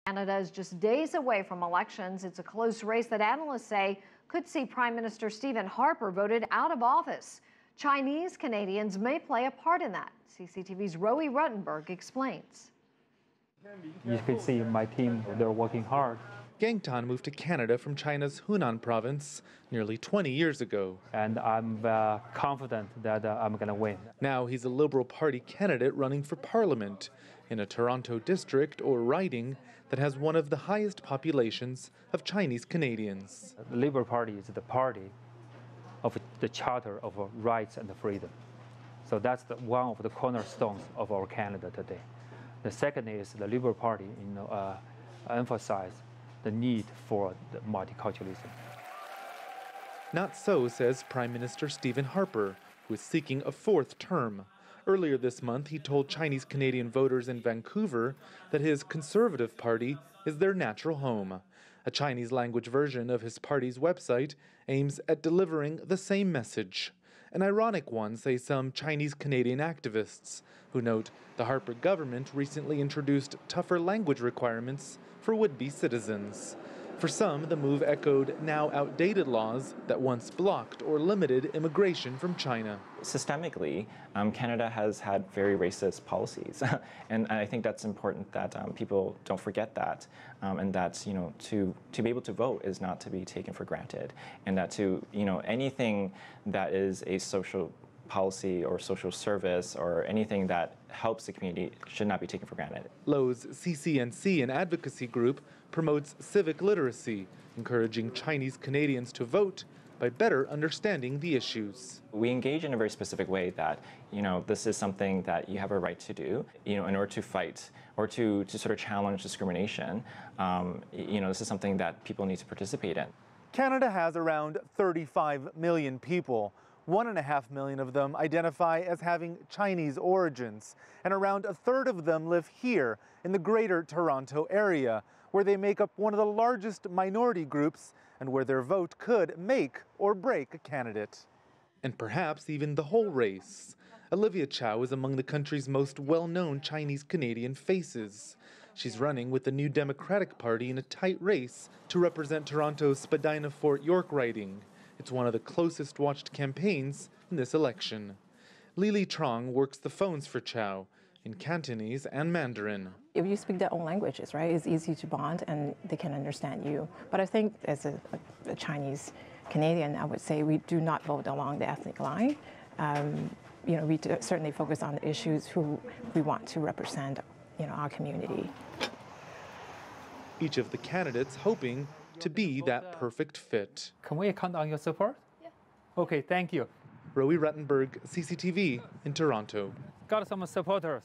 Canada is just days away from elections. It's a close race that analysts say could see Prime Minister Stephen Harper voted out of office. Chinese Canadians may play a part in that. CCTV's Rowie Ruttenberg explains. You can see my team, they're working hard. Gang Tan moved to Canada from China's Hunan province nearly 20 years ago. And I'm confident that I'm going to win. Now he's a Liberal Party candidate running for Parliament in a Toronto district or riding that has one of the highest populations of Chinese Canadians. The Liberal Party is the party of the Charter of Rights and Freedom. So that's one of the cornerstones of our Canada today. The second is the Liberal Party emphasize the need for the multiculturalism. Not so, says Prime Minister Stephen Harper, who is seeking a fourth term. Earlier this month, he told Chinese Canadian voters in Vancouver that his Conservative Party is their natural home. A Chinese language version of his party's website aims at delivering the same message. An ironic one, say some Chinese Canadian activists, who note the Harper government recently introduced tougher language requirements for would-be citizens. For some, the move echoed now outdated laws that once blocked or limited immigration from China. Systemically, Canada has had very racist policies, and I think that's important that people don't forget that, and that to be able to vote is not to be taken for granted, and that anything that is a social policy or social service or anything that helps the community should not be taken for granted. Lowe's CCNC, an advocacy group, promotes civic literacy, encouraging Chinese Canadians to vote by better understanding the issues. We engage in a very specific way that, this is something that you have a right to do, in order to fight or to sort of challenge discrimination. This is something that people need to participate in. Canada has around 35 million people. 1.5 million of them identify as having Chinese origins, and around a third of them live here in the Greater Toronto area, where they make up one of the largest minority groups and where their vote could make or break a candidate. And perhaps even the whole race. Olivia Chow is among the country's most well-known Chinese Canadian faces. She's running with the New Democratic Party in a tight race to represent Toronto's Spadina-Fort York riding. It's one of the closest watched campaigns in this election. Lily Trong works the phones for Chow in Cantonese and Mandarin. If you speak their own languages, right, it's easy to bond and they can understand you. But I think as a Chinese Canadian, I would say we do not vote along the ethnic line. We certainly focus on the issues who we want to represent, our community. Each of the candidates hoping to be that perfect fit. Can we count on your support? Yeah. Okay, thank you. Rowie Ruttenberg, CCTV in Toronto. Got some supporters.